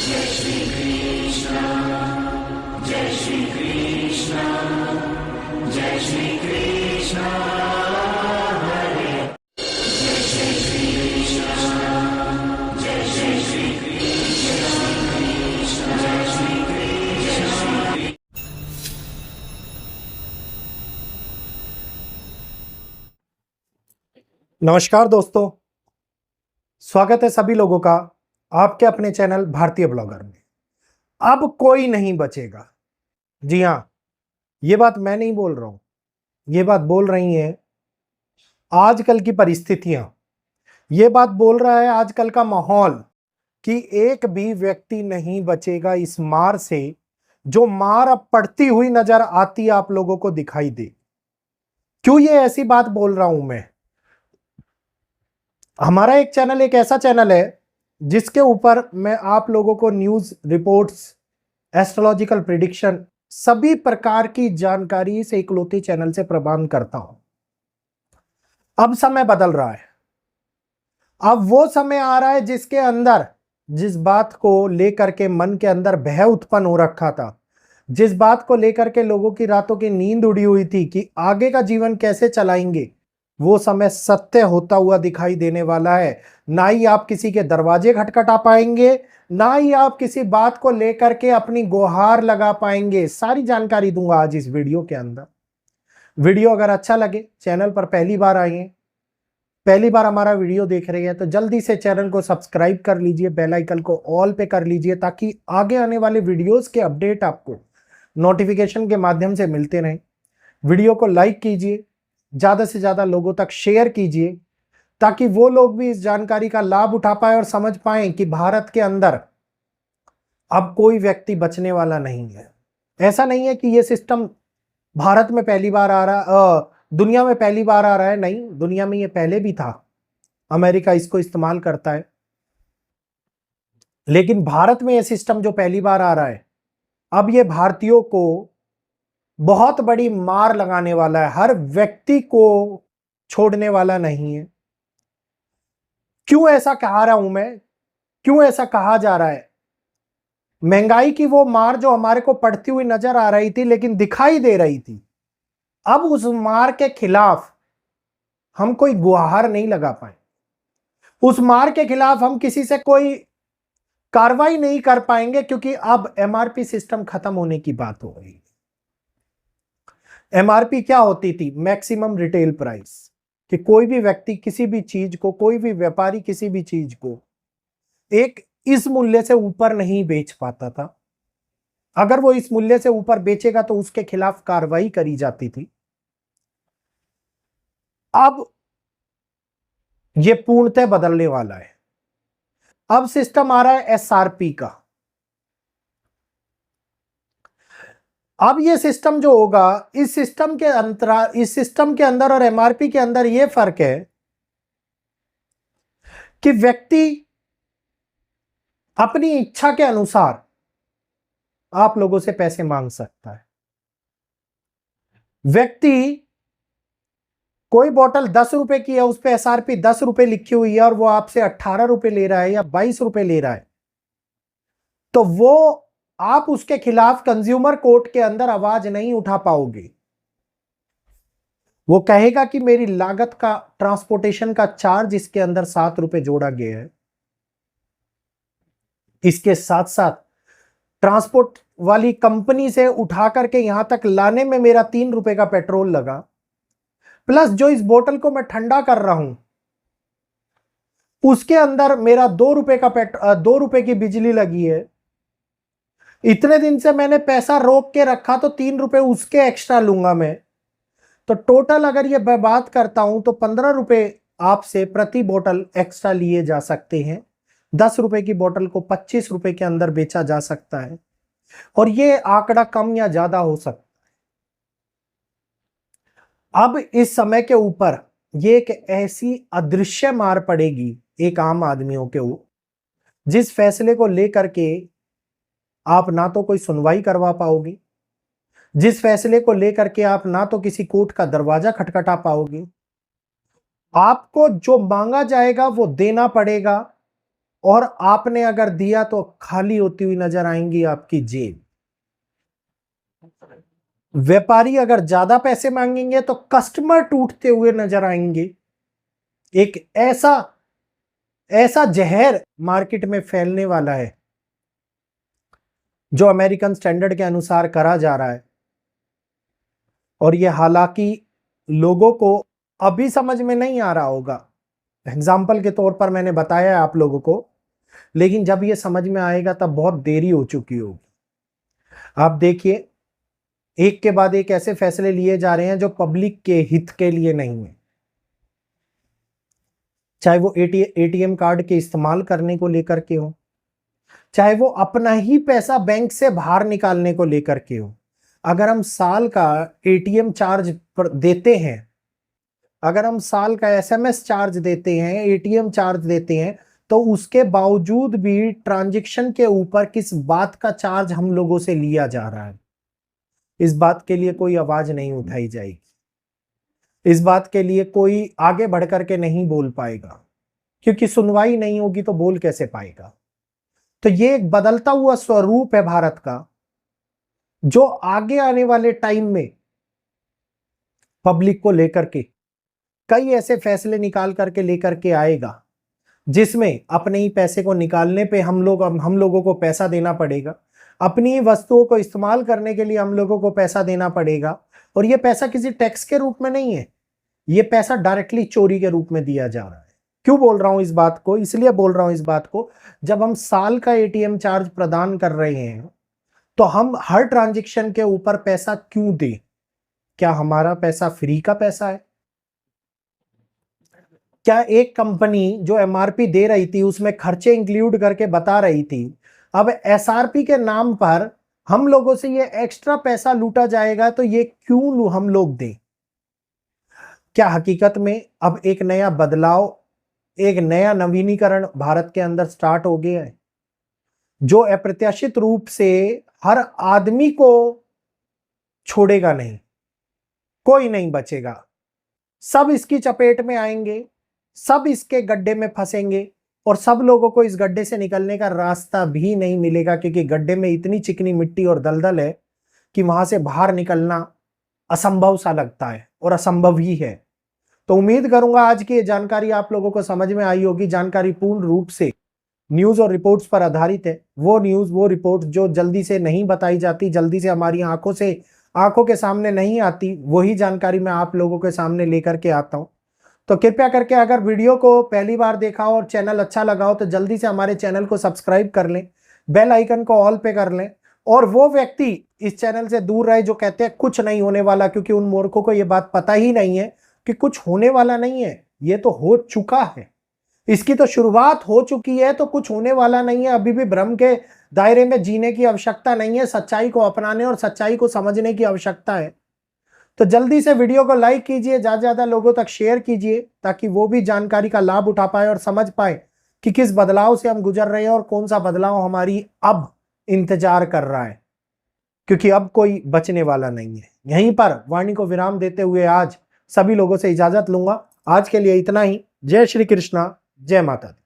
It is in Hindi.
जय श्री कृष्ण, जय श्री कृष्ण, जय श्री कृष्ण हरे, जय श्री कृष्ण, जय श्री कृष्ण, जय श्री कृष्ण। नमस्कार दोस्तों, स्वागत है सभी लोगों का आपके अपने चैनल भारतीय ब्लॉगर में। अब कोई नहीं बचेगा। जी हाँ, ये बात मैं नहीं बोल रहा हूं, ये बात बोल रही हैं आजकल की परिस्थितियां। ये बात बोल रहा है आजकल का माहौल कि एक भी व्यक्ति नहीं बचेगा इस मार से, जो मार अब पड़ती हुई नजर आती आप लोगों को दिखाई दे। क्यों ये ऐसी बात बोल रहा हूं मैं? हमारा एक चैनल एक ऐसा चैनल है जिसके ऊपर मैं आप लोगों को न्यूज रिपोर्ट्स, एस्ट्रोलॉजिकल प्रिडिक्शन, सभी प्रकार की जानकारी इस इकलौते चैनल से प्रदान करता हूं। अब समय बदल रहा है। अब वो समय आ रहा है जिसके अंदर जिस बात को लेकर के मन के अंदर भय उत्पन्न हो रखा था, जिस बात को लेकर के लोगों की रातों की नींद उड़ी हुई थी कि आगे का जीवन कैसे चलाएंगे, वो समय सत्य होता हुआ दिखाई देने वाला है। ना ही आप किसी के दरवाजे खटखटा पाएंगे, ना ही आप किसी बात को लेकर के अपनी गुहार लगा पाएंगे। सारी जानकारी दूंगा आज इस वीडियो के अंदर। वीडियो अगर अच्छा लगे, चैनल पर पहली बार आए हैं, पहली बार हमारा वीडियो देख रहे हैं, तो जल्दी से चैनल को सब्सक्राइब कर लीजिए, बेल आइकन को ऑल पे कर लीजिए ताकि आगे आने वाले वीडियोस के अपडेट आपको नोटिफिकेशन के माध्यम से मिलते रहें। वीडियो को लाइक कीजिए, ज्यादा से ज्यादा लोगों तक शेयर कीजिए ताकि वो लोग भी इस जानकारी का लाभ उठा पाए और समझ पाए कि भारत के अंदर अब कोई व्यक्ति बचने वाला नहीं है। ऐसा नहीं है कि ये सिस्टम भारत में पहली बार आ रहा, दुनिया में पहली बार आ रहा है। नहीं, दुनिया में ये पहले भी था। अमेरिका इसको इस्तेमाल करता है, लेकिन भारत में ये सिस्टम जो पहली बार आ रहा है, अब ये भारतीयों को बहुत बड़ी मार लगाने वाला है। हर व्यक्ति को छोड़ने वाला नहीं है। क्यों ऐसा कहा रहा हूं मैं, क्यों ऐसा कहा जा रहा है? महंगाई की वो मार जो हमारे को पड़ती हुई नजर आ रही थी, लेकिन दिखाई दे रही थी, अब उस मार के खिलाफ हम कोई गुहार नहीं लगा पाए। उस मार के खिलाफ हम किसी से कोई कार्रवाई नहीं कर पाएंगे, क्योंकि अब एमआरपी सिस्टम खत्म होने की बात हो रही है। एमआरपी क्या होती थी? मैक्सिमम रिटेल प्राइस, कि कोई भी व्यक्ति किसी भी चीज को, कोई भी व्यापारी किसी भी चीज को एक इस मूल्य से ऊपर नहीं बेच पाता था। अगर वो इस मूल्य से ऊपर बेचेगा तो उसके खिलाफ कार्रवाई करी जाती थी। अब ये पूर्णतः बदलने वाला है। अब सिस्टम आ रहा है एसआरपी का। अब ये सिस्टम जो होगा, इस सिस्टम के अंतराल, इस सिस्टम के अंदर और एमआरपी के अंदर ये फर्क है कि व्यक्ति अपनी इच्छा के अनुसार आप लोगों से पैसे मांग सकता है। व्यक्ति कोई बोतल 10 रुपए की है, उस पर एसआरपी 10 रुपए लिखी हुई है और वो आपसे 18 रुपए ले रहा है या 22 रुपए ले रहा है, तो वो आप उसके खिलाफ कंज्यूमर कोर्ट के अंदर आवाज नहीं उठा पाओगे। वो कहेगा कि मेरी लागत का, ट्रांसपोर्टेशन का चार्ज इसके अंदर 7 रुपए जोड़ा गया है, इसके साथ साथ ट्रांसपोर्ट वाली कंपनी से उठा करके यहां तक लाने में मेरा 3 रुपए का पेट्रोल लगा, प्लस जो इस बोतल को मैं ठंडा कर रहा हूं उसके अंदर मेरा 2 रुपए का 2 रुपए की बिजली लगी है। इतने दिन से मैंने पैसा रोक के रखा तो 3 रुपए उसके एक्स्ट्रा लूंगा मैं, तो टोटल अगर ये मैं बात करता हूं तो 15 रुपए आपसे प्रति बोतल एक्स्ट्रा लिए जा सकते हैं। 10 रुपए की बोतल को 25 रुपए के अंदर बेचा जा सकता है, और ये आंकड़ा कम या ज्यादा हो सकता है। अब इस समय के ऊपर ये एक ऐसी अदृश्य मार पड़ेगी एक आम आदमियों के ऊपर, जिस फैसले को लेकर के आप ना तो कोई सुनवाई करवा पाओगे, जिस फैसले को लेकर के आप ना तो किसी कोर्ट का दरवाजा खटखटा पाओगे। आपको जो मांगा जाएगा वो देना पड़ेगा, और आपने अगर दिया तो खाली होती हुई नजर आएंगी आपकी जेब। व्यापारी अगर ज्यादा पैसे मांगेंगे तो कस्टमर टूटते हुए नजर आएंगे। एक ऐसा ऐसा जहर मार्केट में फैलने वाला है जो अमेरिकन स्टैंडर्ड के अनुसार करा जा रहा है, और ये हालांकि लोगों को अभी समझ में नहीं आ रहा होगा। एग्जाम्पल के तौर पर मैंने बताया है आप लोगों को, लेकिन जब ये समझ में आएगा तब बहुत देरी हो चुकी होगी। आप देखिए, एक के बाद एक ऐसे फैसले लिए जा रहे हैं जो पब्लिक के हित के लिए नहीं है। चाहे वो एटीएम कार्ड के इस्तेमाल करने को लेकर के हो, चाहे वो अपना ही पैसा बैंक से बाहर निकालने को लेकर के हो। अगर हम साल का एटीएम चार्ज देते हैं, अगर हम साल का एसएमएस चार्ज देते हैं, एटीएम चार्ज देते हैं, तो उसके बावजूद भी ट्रांजैक्शन के ऊपर किस बात का चार्ज हम लोगों से लिया जा रहा है, इस बात के लिए कोई आवाज नहीं उठाई जाएगी। इस बात के लिए कोई आगे बढ़ करके नहीं बोल पाएगा, क्योंकि सुनवाई नहीं होगी तो बोल कैसे पाएगा। तो ये एक बदलता हुआ स्वरूप है भारत का, जो आगे आने वाले टाइम में पब्लिक को लेकर के कई ऐसे फैसले निकाल करके लेकर के आएगा, जिसमें अपने ही पैसे को निकालने पे हम लोगों को पैसा देना पड़ेगा, अपनी वस्तुओं को इस्तेमाल करने के लिए हम लोगों को पैसा देना पड़ेगा। और ये पैसा किसी टैक्स के रूप में नहीं है, ये पैसा डायरेक्टली चोरी के रूप में दिया जा रहा है। क्यों बोल रहा हूं इस बात को? इसलिए बोल रहा हूं इस बात को, जब हम साल का एटीएम चार्ज प्रदान कर रहे हैं तो हम हर ट्रांजैक्शन के ऊपर पैसा क्यों दें? क्या हमारा पैसा फ्री का पैसा है? क्या एक कंपनी जो एमआरपी दे रही थी उसमें खर्चे इंक्लूड करके बता रही थी, अब एसआरपी के नाम पर हम लोगों से ये एक्स्ट्रा पैसा लूटा जाएगा, तो ये क्यों हम लोग दें? क्या हकीकत में अब एक नया बदलाव, एक नया नवीनीकरण भारत के अंदर स्टार्ट हो गया है, जो अप्रत्याशित रूप से हर आदमी को छोड़ेगा नहीं, कोई नहीं बचेगा, सब इसकी चपेट में आएंगे, सब इसके गड्ढे में फंसेंगे, और सब लोगों को इस गड्ढे से निकलने का रास्ता भी नहीं मिलेगा, क्योंकि गड्ढे में इतनी चिकनी मिट्टी और दलदल है कि वहां से बाहर निकलना असंभव सा लगता है, और असंभव ही है। तो उम्मीद करूंगा आज की ये जानकारी आप लोगों को समझ में आई होगी। जानकारी पूर्ण रूप से न्यूज और रिपोर्ट्स पर आधारित है। वो न्यूज, वो रिपोर्ट जो जल्दी से नहीं बताई जाती, जल्दी से हमारी आंखों के सामने नहीं आती, वही जानकारी मैं आप लोगों के सामने लेकर के आता हूं। तो कृपया करके अगर वीडियो को पहली बार देखा हो और चैनल अच्छा लगा हो तो जल्दी से हमारे चैनल को सब्सक्राइब कर लें, बेल आइकन को ऑल पे कर लें, और वो व्यक्ति इस चैनल से दूर रहे जो कहते हैं कुछ नहीं होने वाला, क्योंकि उन मूर्खों को ये बात पता ही नहीं है कि कुछ होने वाला नहीं है, ये तो हो चुका है, इसकी तो शुरुआत हो चुकी है, तो कुछ होने वाला नहीं है। अभी भी भ्रम के दायरे में जीने की आवश्यकता नहीं है, सच्चाई को अपनाने और सच्चाई को समझने की आवश्यकता है। तो जल्दी से वीडियो को लाइक कीजिए, ज्यादा से ज्यादा लोगों तक शेयर कीजिए, ताकि वो भी जानकारी का लाभ उठा पाए और समझ पाए कि किस बदलाव से हम गुजर रहे हैं और कौन सा बदलाव हमारी अब इंतजार कर रहा है, क्योंकि अब कोई बचने वाला नहीं है। यहीं पर वाणी को विराम देते हुए आज सभी लोगों से इजाजत लूंगा। आज के लिए इतना ही। जय श्री कृष्णा, जय माता दी।